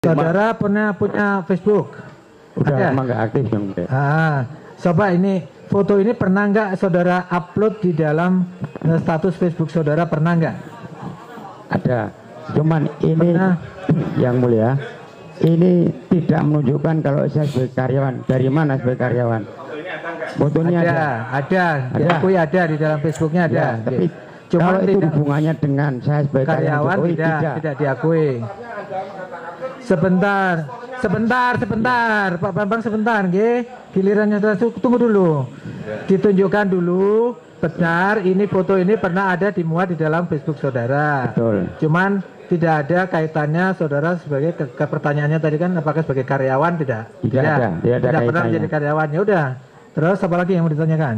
Saudara pernah punya Facebook? Udah Ada? emang nggak aktif dong. Coba ini foto ini pernah nggak saudara upload di dalam status Facebook saudara, pernah nggak? Ada. Cuman ini Pernah. yang mulia, ini tidak menunjukkan kalau saya sebagai karyawan. Dari mana sebagai karyawan? Fotonya Ada. Diakui ada di dalam Facebooknya ada. Ya, tapi Cuma kalau itu tidak, hubungannya dengan saya sebagai karyawan Jokowi, tidak diakui. Sebentar, Pak Bambang sebentar, nggih. Gilirannya tunggu dulu. Ditunjukkan dulu benar ini foto ini pernah ada dimuat di dalam Facebook saudara. Betul. Cuman tidak ada kaitannya saudara sebagai ke pertanyaannya tadi kan apakah sebagai karyawan tidak? Tidak ada Tidak pernah kaitannya. menjadi karyawan. Ya udah. Terus apa lagi yang mau ditanyakan?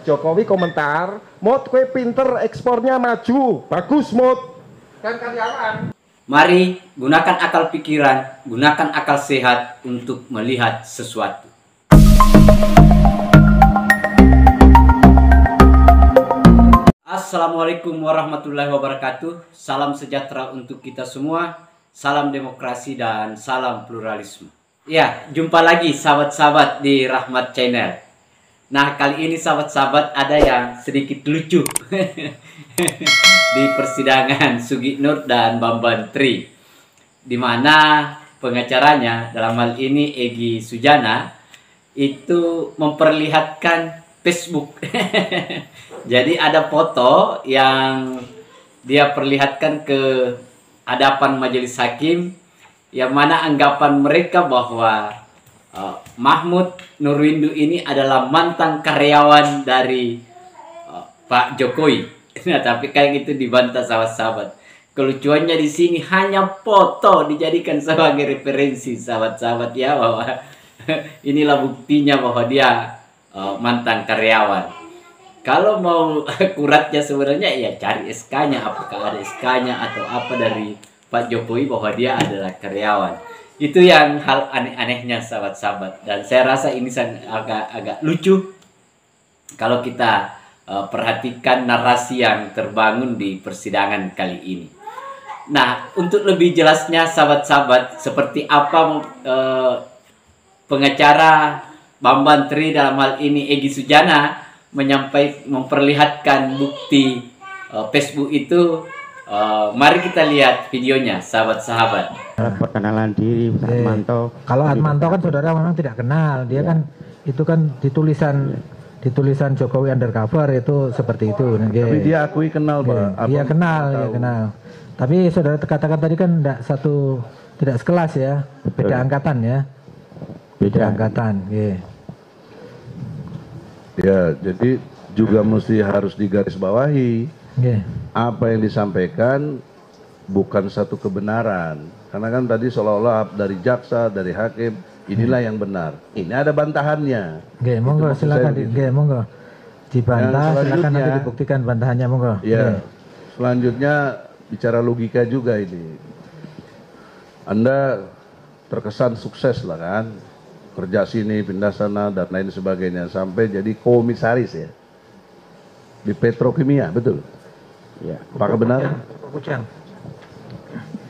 Jokowi komentar, Mot kue pinter ekspornya maju, bagus Mot. Kan karyawan. Mari gunakan akal pikiran, gunakan akal sehat untuk melihat sesuatu. Assalamualaikum warahmatullahi wabarakatuh. Salam sejahtera untuk kita semua. Salam demokrasi dan salam pluralisme. Ya, jumpa lagi sahabat-sahabat di Rahmat Channel. Nah, kali ini sahabat-sahabat ada yang sedikit lucu di persidangan Sugi Nur dan Bambang Tri, di mana pengacaranya dalam hal ini Egy Sujana itu memperlihatkan Facebook. Jadi ada foto yang dia perlihatkan ke hadapan majelis hakim, yang mana anggapan mereka bahwa Mahmud Nurwindu ini adalah mantan karyawan dari Pak Jokowi. Nah, tapi kayak itu dibantah sahabat-sahabat. Kelucuannya di sini hanya foto dijadikan sebagai referensi sahabat-sahabat ya, bahwa inilah buktinya bahwa dia mantan karyawan. Kalau mau akuratnya sebenarnya ya cari SK-nya, apakah ada SK-nya atau apa dari Pak Jokowi bahwa dia adalah karyawan. Itu yang hal aneh-anehnya sahabat-sahabat, dan saya rasa ini agak lucu kalau kita perhatikan narasi yang terbangun di persidangan kali ini. Nah, untuk lebih jelasnya sahabat-sahabat seperti apa pengacara Bambang Tri dalam hal ini Egy Sujana memperlihatkan bukti Facebook itu, mari kita lihat videonya sahabat-sahabat. Perkenalan diri Atmanto. Kalau Atmanto kan saudara memang tidak kenal, dia kan itu kan ditulisan Jokowi undercover itu seperti itu. Tapi dia akui kenal, Pak. Dia kenal. Tapi saudara katakan tadi kan tidak sekelas ya, beda angkatan ya. Beda angkatan, Ya, jadi juga mesti harus digarisbawahi. Apa yang disampaikan bukan satu kebenaran. Karena kan tadi seolah-olah dari jaksa, dari hakim, inilah yang benar. Ini ada bantahannya. Monggo silakan monggo. Dibantah, silakan nanti dibuktikan bantahannya, monggo. Ya. Selanjutnya bicara logika juga ini. Anda terkesan sukses lah kan. Kerja sini, pindah sana dan lain sebagainya sampai jadi komisaris ya. Di petrokimia, betul? Ya. Apakah benar? Kujang.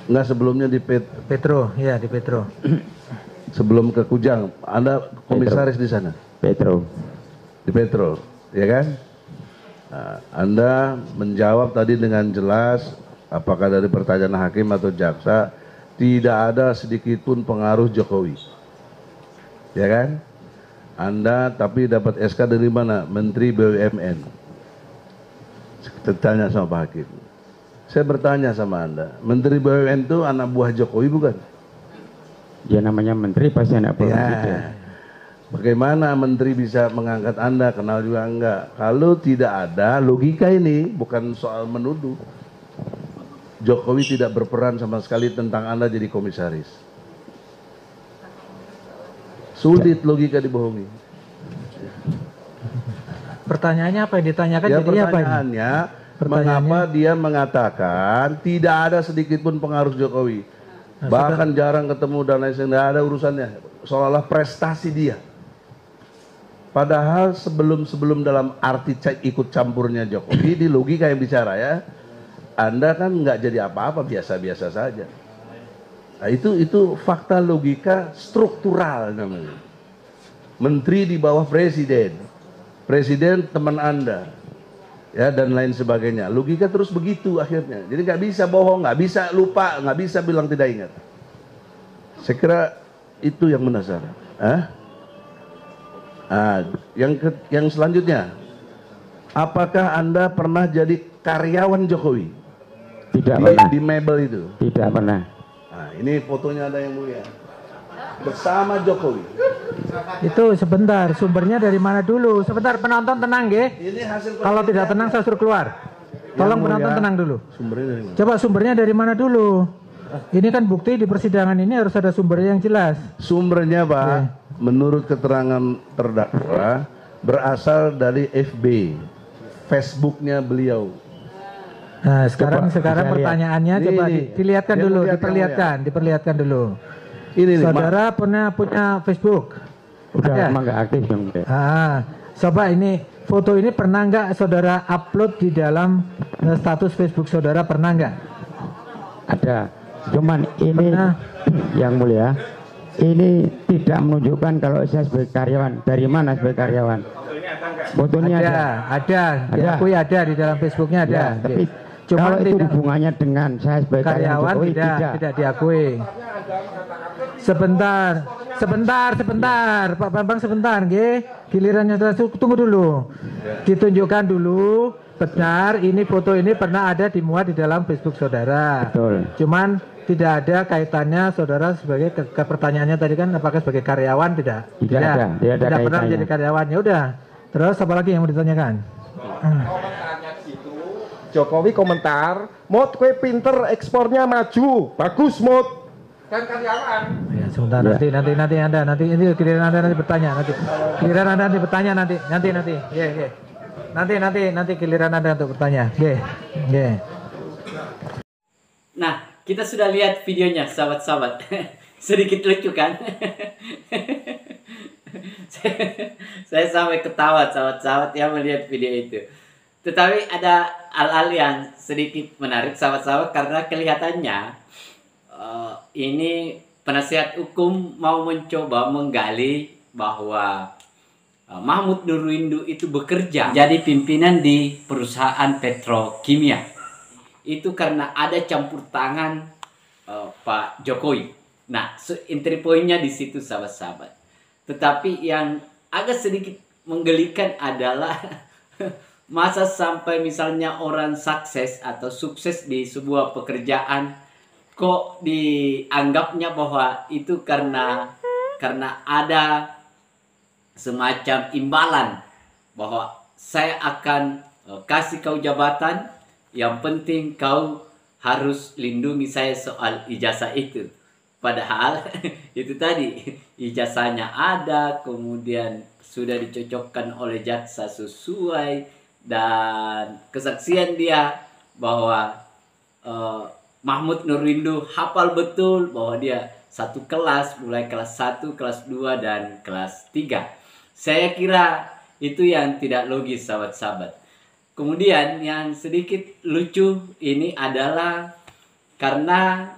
Enggak, sebelumnya di Petro, ya di Petro. Sebelum ke Kujang, Anda komisaris di sana? Petro. Di Petro, ya kan? Nah, Anda menjawab tadi dengan jelas, apakah dari pertanyaan hakim atau jaksa, tidak ada sedikit pun pengaruh Jokowi. Ya kan? Anda tapi dapat SK dari mana? Menteri BUMN. Tanya sama Pak Hakim. Saya bertanya sama Anda, Menteri BUMN itu anak buah Jokowi bukan? Dia namanya menteri pasti anak buah presiden. Bagaimana menteri bisa mengangkat Anda, kenal juga enggak? Kalau tidak ada logika ini, bukan soal menuduh. Jokowi tidak berperan sama sekali tentang Anda jadi komisaris. Sulit logika dibohongi. Pertanyaannya apa yang ditanyakan? Ya, jadi apa ini? pertanyaannya, mengapa dia mengatakan tidak ada sedikit pun pengaruh Jokowi? Bahkan jarang ketemu dan lain sebagainya, tidak ada urusannya. Seolah-olah prestasi dia. Padahal sebelum dalam arti ikut campurnya Jokowi, di logika yang bicara ya. Anda kan nggak jadi apa-apa, biasa-biasa saja. Nah, itu fakta logika struktural namanya. Menteri di bawah presiden, presiden teman Anda, ya, dan lain sebagainya. Logika terus begitu akhirnya. Jadi nggak bisa bohong, nggak bisa lupa, nggak bisa bilang tidak ingat. Saya kira itu yang mendasar. Yang selanjutnya, apakah Anda pernah jadi karyawan Jokowi? Tidak pernah. Di Mebel itu? Tidak pernah. Nah, ini fotonya ada yang mulia. Bersama Jokowi. Itu sebentar, sumbernya dari mana dulu? Sebentar, penonton tenang, Ge. Ini hasil Kalau tidak tenang saya suruh keluar. Tolong Yang penonton mulia, tenang dulu. Sumbernya dari mana? Coba sumbernya dari mana dulu? Ini kan bukti di persidangan ini harus ada sumbernya yang jelas. Sumbernya, Pak, menurut keterangan terdakwa berasal dari FB, Facebooknya beliau. Nah, sekarang bisa lihat. pertanyaannya Ini, coba ini. dilihatkan Yang dulu, mulia, diperlihatkan dulu. Ini nih, Saudara punya Facebook? Udah Ada? emang nggak aktif dong. Coba ini foto ini pernah nggak saudara upload di dalam status Facebook saudara, pernah nggak? Ada. Cuman ini Pernah. yang mulia, ini tidak menunjukkan kalau saya sebagai karyawan. Dari mana sebagai karyawan? Fotonya ada. Ada, diakui ada di dalam Facebooknya ada. Ya, tapi Cuma kalau itu tidak hubungannya dengan saya sebagai karyawan Jokowi, tidak diakui. Sebentar, Pak Bambang sebentar, nggih. Gilirannya tunggu dulu. Ditunjukkan dulu benar ini foto ini pernah ada dimuat di dalam Facebook saudara. Betul. Cuman tidak ada kaitannya saudara sebagai ke pertanyaannya tadi kan apakah sebagai karyawan tidak? Tidak ada Tidak pernah kaitannya. menjadi karyawan. Ya udah. Terus apa lagi yang mau ditanyakan? Jokowi komentar, Mot kue pinter ekspornya maju, bagus Mot. Kan karyawan. Ya, sebentar Ya. nanti ini giliran Anda nanti bertanya nanti. Giliran Anda nanti bertanya nanti. Ye. Nanti giliran Anda untuk bertanya. Ye. Nah, kita sudah lihat videonya, sahabat-sahabat. Sedikit lucu kan? Saya sampai ketawa, sahabat-sahabat yang melihat video itu. Tetapi ada hal-hal yang sedikit menarik, sahabat-sahabat, karena kelihatannya ini penasihat hukum mau mencoba menggali bahwa Mahmud Nurwindo itu bekerja jadi pimpinan di perusahaan petrokimia. Itu karena ada campur tangan Pak Jokowi. Nah, entry point-nya di situ, sahabat-sahabat. Tetapi yang agak sedikit menggelikan adalah masa sampai misalnya orang sukses atau sukses di sebuah pekerjaan kok dianggapnya bahwa itu karena ada semacam imbalan bahwa saya akan kasih kau jabatan, yang penting kau harus lindungi saya soal ijazah itu. Padahal itu tadi ijazahnya ada, kemudian sudah dicocokkan oleh jaksa sesuai, dan kesaksian dia bahwa Mahmud Nurwindo hafal betul bahwa dia satu kelas, mulai kelas 1, kelas 2, dan kelas 3. Saya kira itu yang tidak logis, sahabat-sahabat. Kemudian yang sedikit lucu ini adalah karena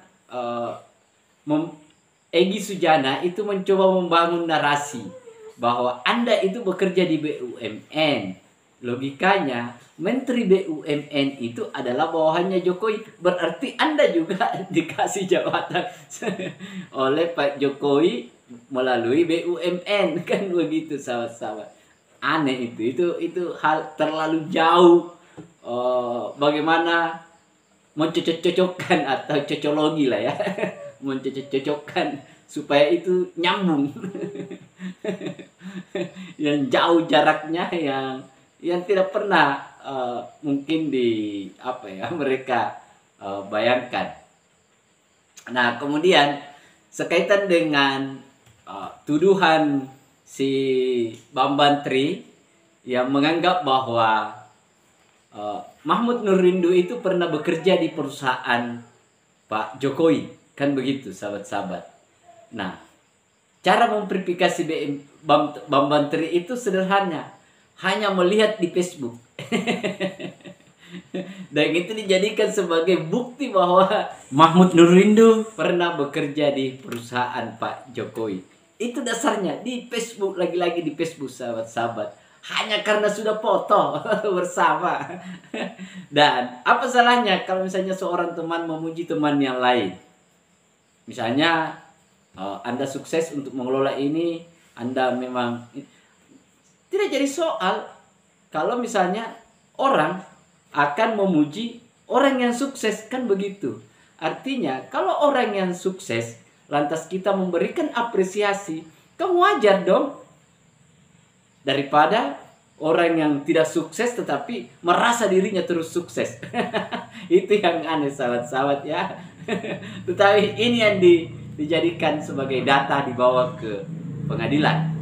Egy Sujana itu mencoba membangun narasi bahwa Anda itu bekerja di BUMN. Logikanya, Menteri BUMN itu adalah bawahannya Jokowi. Berarti Anda juga dikasih jabatan oleh Pak Jokowi melalui BUMN. Kan begitu, sahabat-sahabat. Aneh itu hal terlalu jauh. Bagaimana mencocok-cocokkan atau cocologi lah ya. Mencocok-cocokkan supaya itu nyambung. Yang jauh jaraknya, yang tidak pernah mungkin mereka bayangkan. Nah, kemudian sekaitan dengan tuduhan si Bambang Tri yang menganggap bahwa Mahmud Nurwindo itu pernah bekerja di perusahaan Pak Jokowi, kan begitu, sahabat-sahabat. Nah, cara memverifikasi Bambang Tri itu sederhana. Hanya melihat di Facebook. Dan itu dijadikan sebagai bukti bahwa Mahmud Nurrindu pernah bekerja di perusahaan Pak Jokowi. Itu dasarnya di Facebook, lagi-lagi di Facebook sahabat-sahabat. Hanya karena sudah foto bersama. Dan apa salahnya kalau misalnya seorang teman memuji teman yang lain? Misalnya Anda sukses untuk mengelola ini, Anda memang tidak jadi soal kalau misalnya orang akan memuji orang yang sukses, kan begitu. Artinya kalau orang yang sukses lantas kita memberikan apresiasi, kan wajar dong, daripada orang yang tidak sukses tetapi merasa dirinya terus sukses. Itu yang aneh sahabat-sahabat ya. Tetapi ini yang dijadikan sebagai data dibawa ke pengadilan.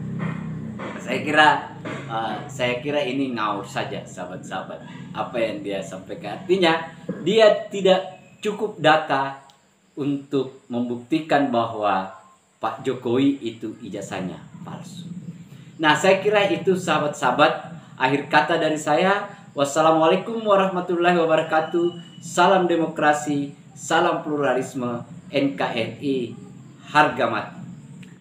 Saya kira ini ngawur saja sahabat-sahabat. Apa yang dia sampaikan, artinya dia tidak cukup data untuk membuktikan bahwa Pak Jokowi itu ijazahnya palsu. Nah, saya kira itu sahabat-sahabat, akhir kata dari saya. Wassalamualaikum warahmatullahi wabarakatuh. Salam demokrasi, salam pluralisme, NKRI harga mati.